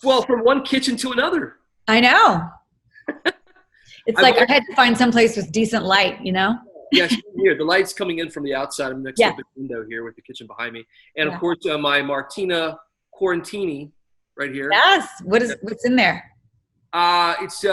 Well, from one kitchen to another. I know. It's like I had to find some place with decent light, you know? Yes, here. The light's coming in from the outside. I'm next to the window here with the kitchen behind me. And of course, my Martina Quarantini right here. Yes. What's in there? It's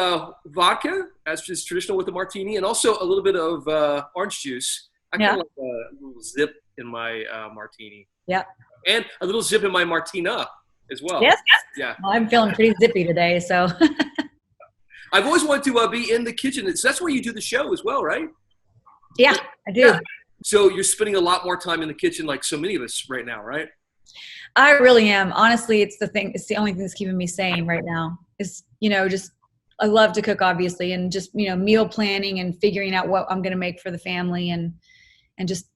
vodka, as is traditional with the martini, and also a little bit of orange juice. I kind of like a little zip in my martini. Yeah. And a little zip in my Martina as well. Yes. Yeah. Well, I'm feeling pretty zippy today, so. I've always wanted to be in the kitchen. So that's where you do the show as well, right? Yeah, I do. Yeah. So you're spending a lot more time in the kitchen like so many of us right now, right? I really am. Honestly, it's the only thing that's keeping me sane right now is, just I love to cook, obviously, and just, meal planning and figuring out what I'm going to make for the family and just,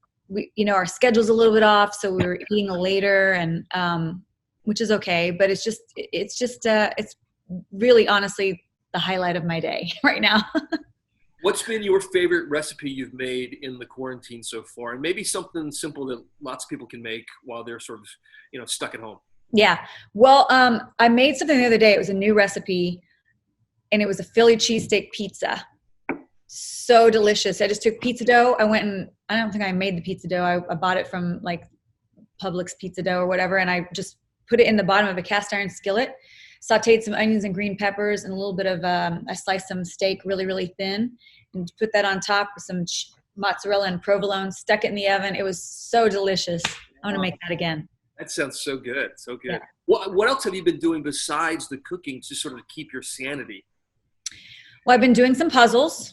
our schedule's a little bit off. So we were eating later and, which is okay, but it's really honestly the highlight of my day right now. What's been your favorite recipe you've made in the quarantine so far? And maybe something simple that lots of people can make while they're sort of, stuck at home. Yeah. Well, I made something the other day. It was a new recipe and it was a Philly cheesesteak pizza. So delicious. I just took pizza dough. I don't think I made the pizza dough. I bought it from like Publix pizza dough or whatever. And I just put it in the bottom of a cast iron skillet, sauteed some onions and green peppers and a little bit of, I sliced some steak really, really thin and put that on top with some mozzarella and provolone, stuck it in the oven. It was so delicious. I'm going to make that again. That sounds so good. So good. Yeah. What else have you been doing besides the cooking to sort of keep your sanity? Well, I've been doing some puzzles.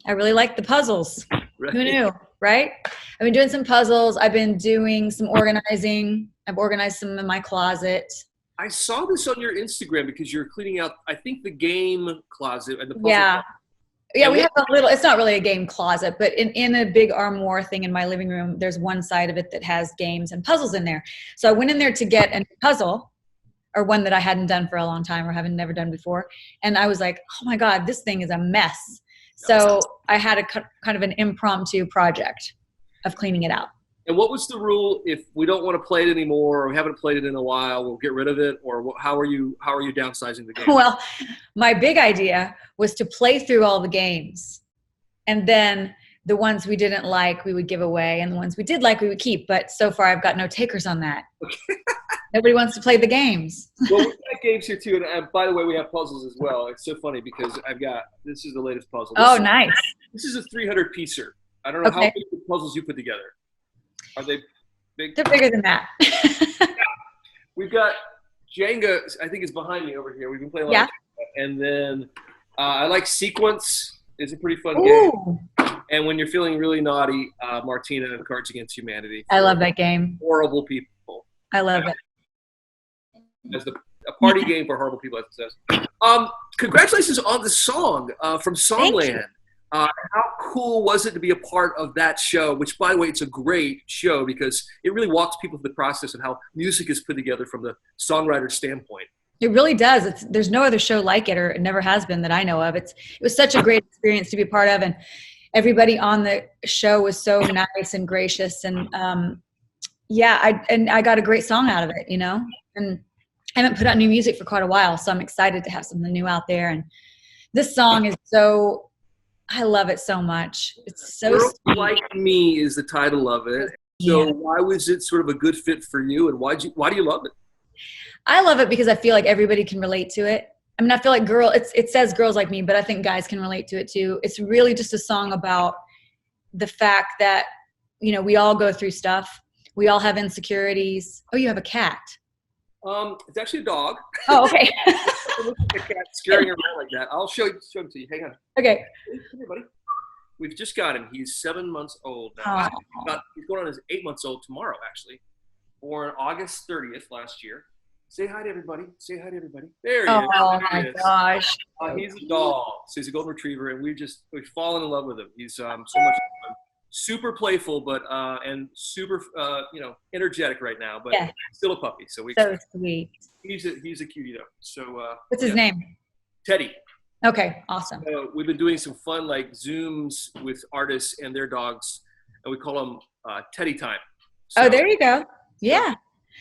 I really like the puzzles. Right. Who knew, right? I've been doing some puzzles. I've been doing some organizing. I've organized some in my closet. I saw this on your Instagram because you're cleaning out, I think, the game closet and the puzzle closet. Yeah, we have a little, it's not really a game closet, but in a big armoire thing in my living room, there's one side of it that has games and puzzles in there. So I went in there to get a puzzle or one that I hadn't done for a long time or never done before. And I was like, oh my God, this thing is a mess. So I had a kind of an impromptu project of cleaning it out. And what was the rule if we don't want to play it anymore or we haven't played it in a while, we'll get rid of it? Or how are you downsizing the game? Well, my big idea was to play through all the games. And then the ones we didn't like, we would give away. And the ones we did like, we would keep. But so far, I've got no takers on that. Okay. Nobody wants to play the games. Well, we've got games here too. And by the way, we have puzzles as well. It's so funny because this is the latest puzzle. Nice. This is a 300-piecer. I don't know how big the puzzles you put together. Are they big? They're bigger than that. Yeah. We've got Jenga, I think is behind me over here. We've been playing a lot of Jenga. And then I like Sequence. It's a pretty fun game. And when you're feeling really naughty, Martina and Cards Against Humanity. I love that game. Horrible people. I love it. As a party game for horrible people, as it says. Congratulations on the song from Songland. How cool was it to be a part of that show, which, by the way, it's a great show because it really walks people through the process of how music is put together from the songwriter's standpoint. It really does. There's no other show like it, or it never has been that I know of. It was such a great experience to be a part of, and everybody on the show was so nice and gracious. And I got a great song out of it, and I haven't put out new music for quite a while, so I'm excited to have something new out there. And this song is I love it so much. It's so Girl sweet. Like Me is the title of it. So why was it sort of a good fit for you, and why do you love it? I love it because I feel like everybody can relate to it. I mean, I feel like it says girls like me, but I think guys can relate to it too. It's really just a song about the fact that, we all go through stuff. We all have insecurities. Oh, you have a cat. It's actually a dog. Oh, okay. A cat scaring around like that. I'll show him to you. Hang on. Okay. Come here, buddy. We've just got him. He's 7 months old now. He's going on his 8 months old tomorrow, actually. Born August 30th last year. Say hi to everybody. Say hi to everybody. There he is. Oh my gosh. He's a doll. So he's a golden retriever, and we've fallen in love with him. He's so much fun. Super playful, but and super energetic right now, but still a puppy. So sweet. He's a cutie though. So what's his name? Teddy. Okay, awesome. We've been doing some fun like Zooms with artists and their dogs, and we call them Teddy Time. So, there you go. Yeah.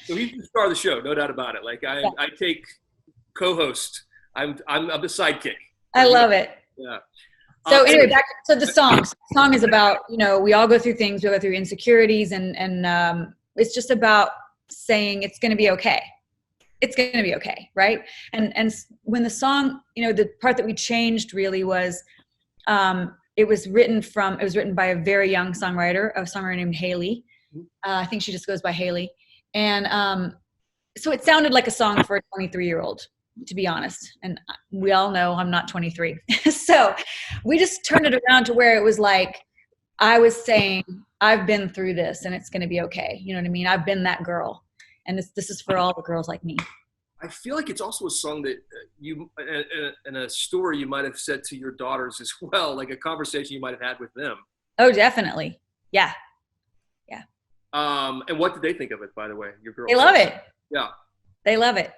So he's the star of the show, no doubt about it. Like I take co-host. I'm the sidekick. I love it. Yeah. So anyway, so the song. So the song is about, we all go through things. We go through insecurities, and it's just about saying it's going to be okay. It's going to be okay, right? And when the song, the part that we changed really was, it was written by a very young songwriter named Haley. I think she just goes by Haley, and so it sounded like a song for a 23-year-old. To be honest. And we all know I'm not 23. So we just turned it around to where it was like, I was saying, I've been through this and it's going to be okay. You know what I mean? I've been that girl. And this is for all the girls like me. I feel like it's also a song that you, and a story you might have said to your daughters as well, like a conversation you might have had with them. Oh, definitely. Yeah. Yeah. And what did they think of it, by the way? Your girls? They love it. Yeah. They love it.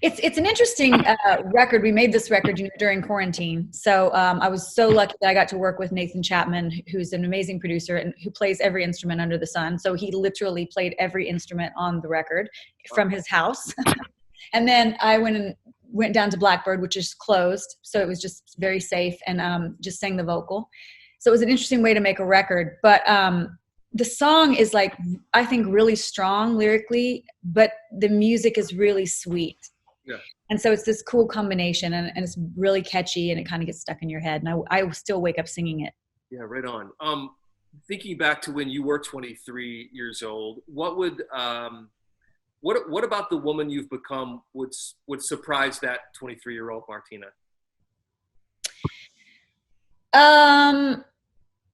It's an interesting record. We made this record during quarantine. So I was so lucky that I got to work with Nathan Chapman, who's an amazing producer and who plays every instrument under the sun. So he literally played every instrument on the record from his house. And then I went down to Blackbird, which is closed. So it was just very safe, and just sang the vocal. So it was an interesting way to make a record. But the song is I think really strong lyrically, but the music is really sweet. Yeah. And so it's this cool combination, and it's really catchy, and it kind of gets stuck in your head. And I still wake up singing it. Yeah, right on. Thinking back to when you were 23 years old, what about the woman you've become would surprise that 23-year-old Martina?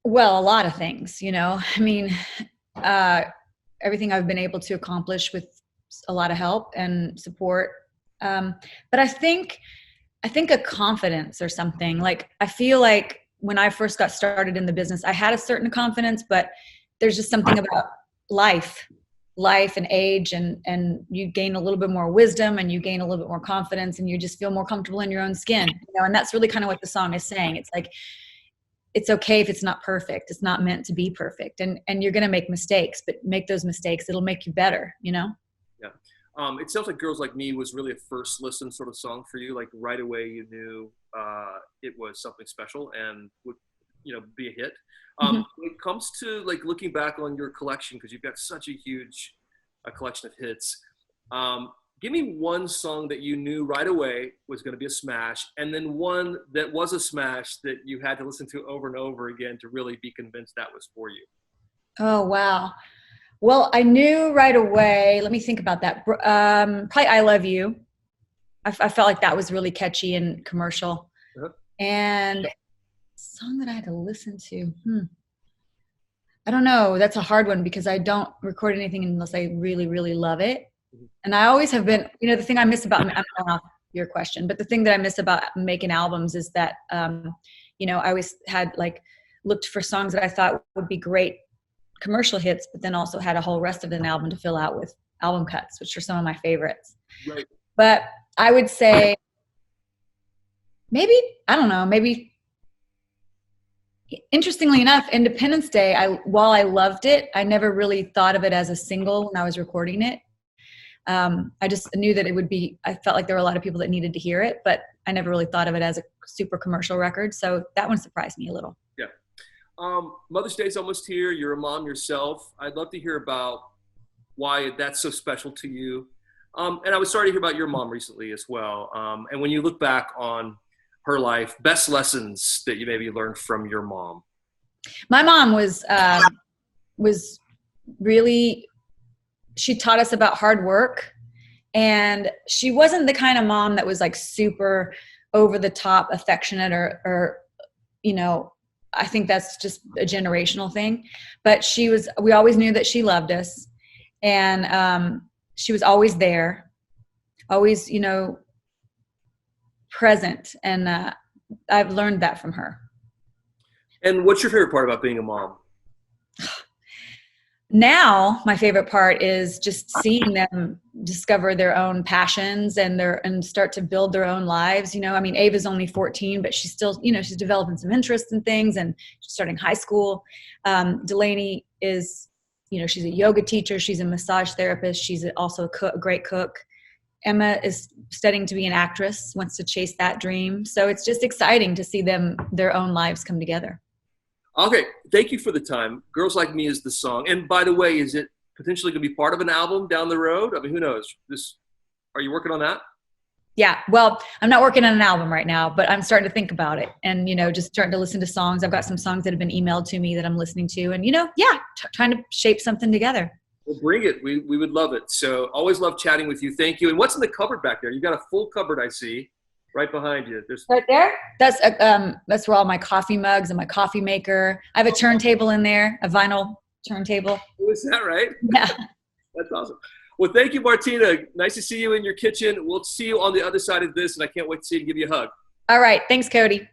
Well, a lot of things, I mean, everything I've been able to accomplish with a lot of help and support. But I think a confidence or something. Like, I feel like when I first got started in the business, I had a certain confidence, but there's just something about life and age, and you gain a little bit more wisdom, and you gain a little bit more confidence, and you just feel more comfortable in your own skin, and that's really kind of what the song is saying. It's like, it's okay if it's not perfect. It's not meant to be perfect. And you're going to make mistakes, but make those mistakes. It'll make you better, Yeah. It sounds like Girls Like Me was really a first listen sort of song for you. Like, right away you knew it was something special and would, be a hit. When it comes to looking back on your collection, because you've got such a huge collection of hits, give me one song that you knew right away was going to be a smash, and then one that was a smash that you had to listen to over and over again to really be convinced that was for you. Oh, wow. Well, I knew right away. Let me think about that. Probably I Love You. I felt like that was really catchy and commercial. Uh-huh. And song that I had to listen to. I don't know. That's a hard one because I don't record anything unless I really, really love it. And I always have been, the thing I miss about, I'm going off your question, but the thing that I miss about making albums is that, I always had looked for songs that I thought would be great commercial hits, but then also had a whole rest of an album to fill out with album cuts, which are some of my favorites. Right. But I would say maybe interestingly enough, Independence Day, while I loved it, I never really thought of it as a single when I was recording it. I just knew that I felt like there were a lot of people that needed to hear it, but I never really thought of it as a super commercial record. So that one surprised me a little. Yeah. Mother's Day's almost here. You're a mom yourself. I'd love to hear about why that's so special to you. And I was sorry to hear about your mom recently as well. And when you look back on her life, best lessons that you maybe learned from your mom. My mom was really, she taught us about hard work, and she wasn't the kind of mom that was super over the top affectionate or I think that's just a generational thing, but we always knew that she loved us, and she was always there, always, present. And I've learned that from her. And what's your favorite part about being a mom? Now, my favorite part is just seeing them discover their own passions and start to build their own lives. Ava's only 14, but she's still, she's developing some interests in things, and she's starting high school. Delaney is, she's a yoga teacher. She's a massage therapist. She's also a great cook. Emma is studying to be an actress, wants to chase that dream. So it's just exciting to see their own lives come together. Okay, thank you for the time. Girls Like Me is the song. And by the way, is it potentially going to be part of an album down the road? I mean, who knows? Are you working on that? Yeah, well, I'm not working on an album right now, but I'm starting to think about it and, just starting to listen to songs. I've got some songs that have been emailed to me that I'm listening to and, trying to shape something together. Well, bring it. We would love it. So always love chatting with you. Thank you. And what's in the cupboard back there? You got a full cupboard, I see, right behind you. Right there? That's where all my coffee mugs and my coffee maker. I have a turntable in there, a vinyl turntable. Oh, is that right? Yeah. That's awesome. Well, thank you, Martina. Nice to see you in your kitchen. We'll see you on the other side of this, and I can't wait to see you and give you a hug. All right. Thanks, Cody.